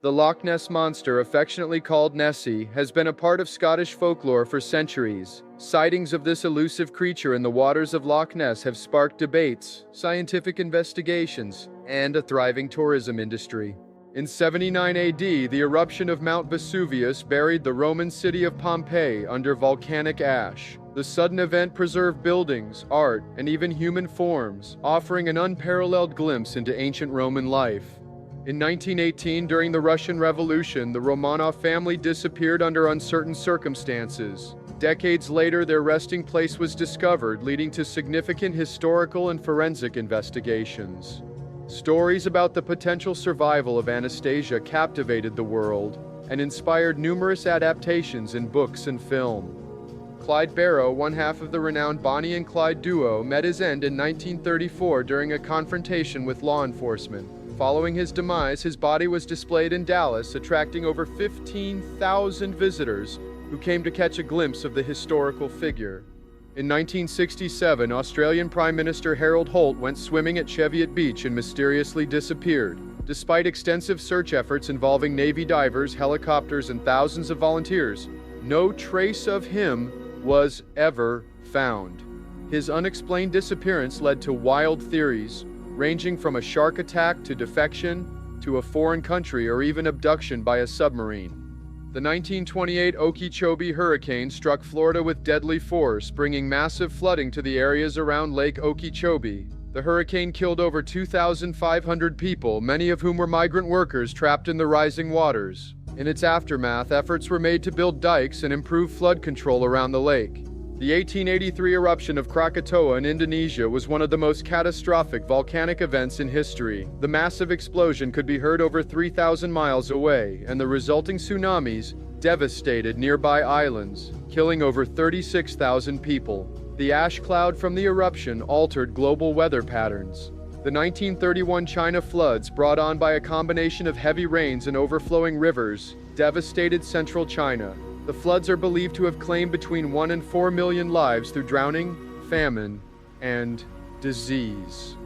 The Loch Ness Monster, affectionately called Nessie, has been a part of Scottish folklore for centuries. Sightings of this elusive creature in the waters of Loch Ness have sparked debates, scientific investigations, and a thriving tourism industry. In 79 AD, the eruption of Mount Vesuvius buried the Roman city of Pompeii under volcanic ash. The sudden event preserved buildings, art, and even human forms, offering an unparalleled glimpse into ancient Roman life. In 1918, during the Russian Revolution, the Romanov family disappeared under uncertain circumstances. Decades later, their resting place was discovered, leading to significant historical and forensic investigations. Stories about the potential survival of Anastasia captivated the world and inspired numerous adaptations in books and film. Clyde Barrow, one half of the renowned Bonnie and Clyde duo, met his end in 1934 during a confrontation with law enforcement. Following his demise, his body was displayed in Dallas, attracting over 15,000 visitors who came to catch a glimpse of the historical figure. In 1967, Australian Prime Minister Harold Holt went swimming at Cheviot Beach and mysteriously disappeared. Despite extensive search efforts involving Navy divers, helicopters, and thousands of volunteers, no trace of him was ever found. His unexplained disappearance led to wild theories, ranging from a shark attack to defection to a foreign country or even abduction by a submarine. The 1928 Okeechobee hurricane struck Florida with deadly force, bringing massive flooding to the areas around Lake Okeechobee. The hurricane killed over 2,500 people, many of whom were migrant workers trapped in the rising waters. In its aftermath, efforts were made to build dikes and improve flood control around the lake. The 1883 eruption of Krakatoa in Indonesia was one of the most catastrophic volcanic events in history. The massive explosion could be heard over 3,000 miles away, and the resulting tsunamis devastated nearby islands, killing over 36,000 people. The ash cloud from the eruption altered global weather patterns. The 1931 China floods, brought on by a combination of heavy rains and overflowing rivers, devastated central China. The floods are believed to have claimed between 1 and 4 million lives through drowning, famine, and disease.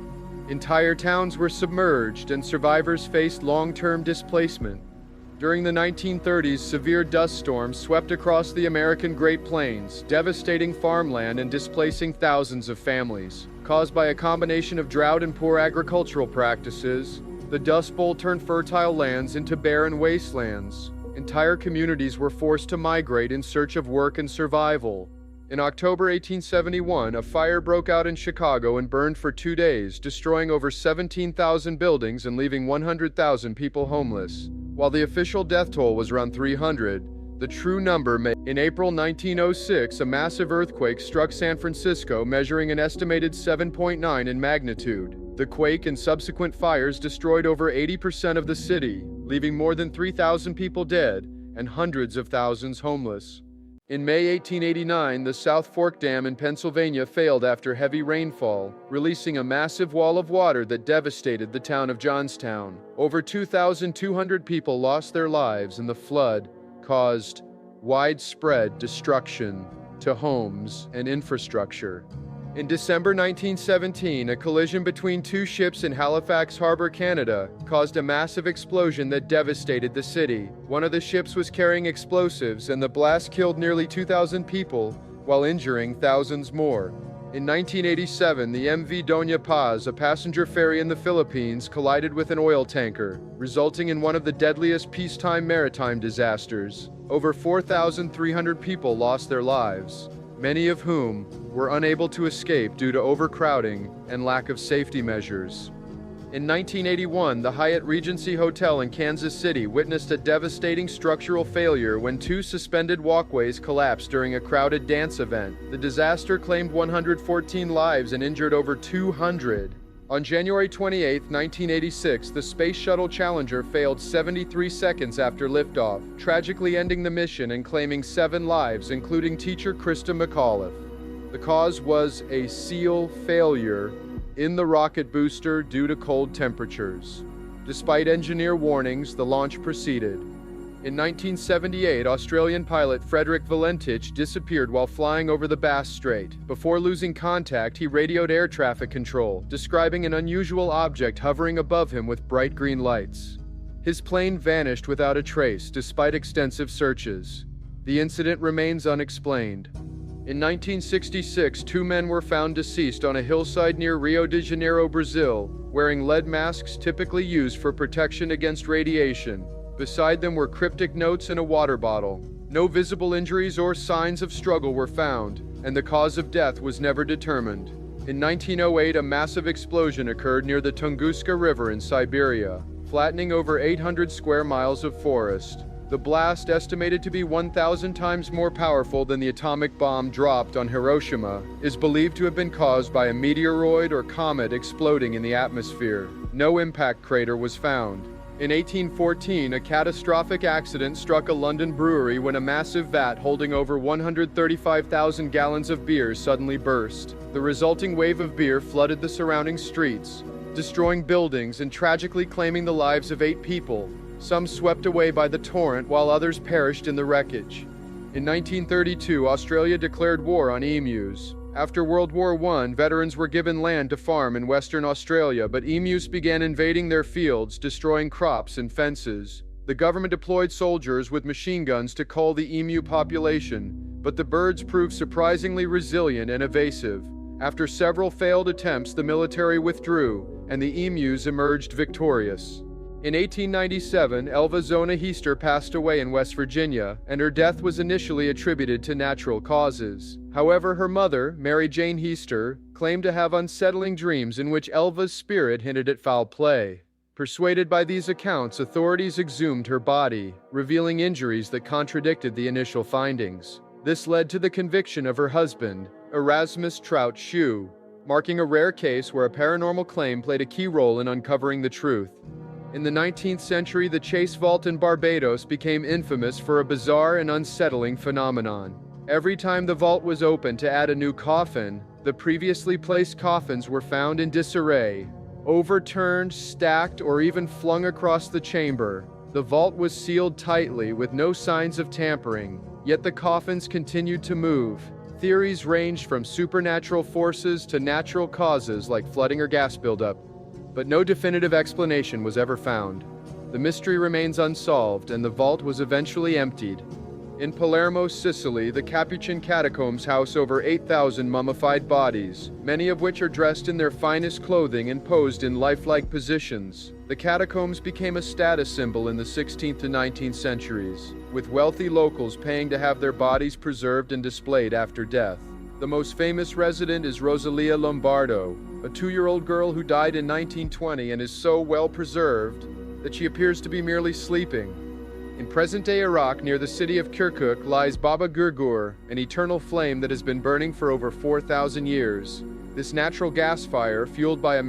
Entire towns were submerged, and survivors faced long-term displacement. During the 1930s, severe dust storms swept across the American Great Plains, devastating farmland and displacing thousands of families. Caused by a combination of drought and poor agricultural practices, the Dust Bowl turned fertile lands into barren wastelands. Entire communities were forced to migrate in search of work and survival. In October 1871, a fire broke out in Chicago and burned for 2 days, destroying over 17,000 buildings and leaving 100,000 people homeless. While the official death toll was around 300, the true number may. In April 1906, a massive earthquake struck San Francisco, measuring an estimated 7.9 in magnitude. The quake and subsequent fires destroyed over 80% of the city, leaving more than 3,000 people dead and hundreds of thousands homeless. In May 1889, the South Fork Dam in Pennsylvania failed after heavy rainfall, releasing a massive wall of water that devastated the town of Johnstown. Over 2,200 people lost their lives, and the flood caused widespread destruction to homes and infrastructure. In December 1917, a collision between two ships in Halifax Harbor, Canada, caused a massive explosion that devastated the city. One of the ships was carrying explosives, and the blast killed nearly 2,000 people, while injuring thousands more. In 1987, the MV Doña Paz, a passenger ferry in the Philippines, collided with an oil tanker, resulting in one of the deadliest peacetime maritime disasters. Over 4,300 people lost their lives, many of whom were unable to escape due to overcrowding and lack of safety measures. In 1981, the Hyatt Regency Hotel in Kansas City witnessed a devastating structural failure when 2 suspended walkways collapsed during a crowded dance event. The disaster claimed 114 lives and injured over 200. On January 28, 1986, the Space Shuttle Challenger failed 73 seconds after liftoff, tragically ending the mission and claiming 7 lives, including teacher Krista McAuliffe. The cause was a seal failure in the rocket booster due to cold temperatures. Despite engineer warnings, the launch proceeded. In 1978, Australian pilot Frederick Valentich disappeared while flying over the Bass Strait. Before losing contact, he radioed air traffic control, describing an unusual object hovering above him with bright green lights. His plane vanished without a trace despite extensive searches. The incident remains unexplained. In 1966, 2 men were found deceased on a hillside near Rio de Janeiro, Brazil, wearing lead masks typically used for protection against radiation. Beside them were cryptic notes and a water bottle. No visible injuries or signs of struggle were found, and the cause of death was never determined. In 1908, a massive explosion occurred near the Tunguska River in Siberia, flattening over 800 square miles of forest. The blast, estimated to be 1,000 times more powerful than the atomic bomb dropped on Hiroshima, is believed to have been caused by a meteoroid or comet exploding in the atmosphere. No impact crater was found. In 1814, a catastrophic accident struck a London brewery when a massive vat holding over 135,000 gallons of beer suddenly burst. The resulting wave of beer flooded the surrounding streets, destroying buildings and tragically claiming the lives of 8 people. Some swept away by the torrent while others perished in the wreckage. In 1932, Australia declared war on emus. After World War I, veterans were given land to farm in Western Australia, but emus began invading their fields, destroying crops and fences. The government deployed soldiers with machine guns to cull the emu population, but the birds proved surprisingly resilient and evasive. After several failed attempts, the military withdrew, and the emus emerged victorious. In 1897, Elva Zona Heaster passed away in West Virginia, and her death was initially attributed to natural causes. However, her mother, Mary Jane Heaster, claimed to have unsettling dreams in which Elva's spirit hinted at foul play. Persuaded by these accounts, authorities exhumed her body, revealing injuries that contradicted the initial findings. This led to the conviction of her husband, Erasmus Trout Shue, marking a rare case where a paranormal claim played a key role in uncovering the truth. In the 19th century, the Chase Vault in Barbados became infamous for a bizarre and unsettling phenomenon. Every time the vault was opened to add a new coffin, the previously placed coffins were found in disarray, overturned, stacked, or even flung across the chamber. The vault was sealed tightly with no signs of tampering, yet the coffins continued to move. Theories ranged from supernatural forces to natural causes like flooding or gas buildup, but no definitive explanation was ever found. The mystery remains unsolved, and the vault was eventually emptied. In Palermo, Sicily, the Capuchin catacombs house over 8,000 mummified bodies, many of which are dressed in their finest clothing and posed in lifelike positions. The catacombs became a status symbol in the 16th to 19th centuries, with wealthy locals paying to have their bodies preserved and displayed after death. The most famous resident is Rosalia Lombardo, a 2-year-old girl who died in 1920 and is so well preserved that she appears to be merely sleeping. In present-day Iraq, near the city of Kirkuk, lies Baba Gurgur, an eternal flame that has been burning for over 4,000 years. This natural gas fire, fueled by a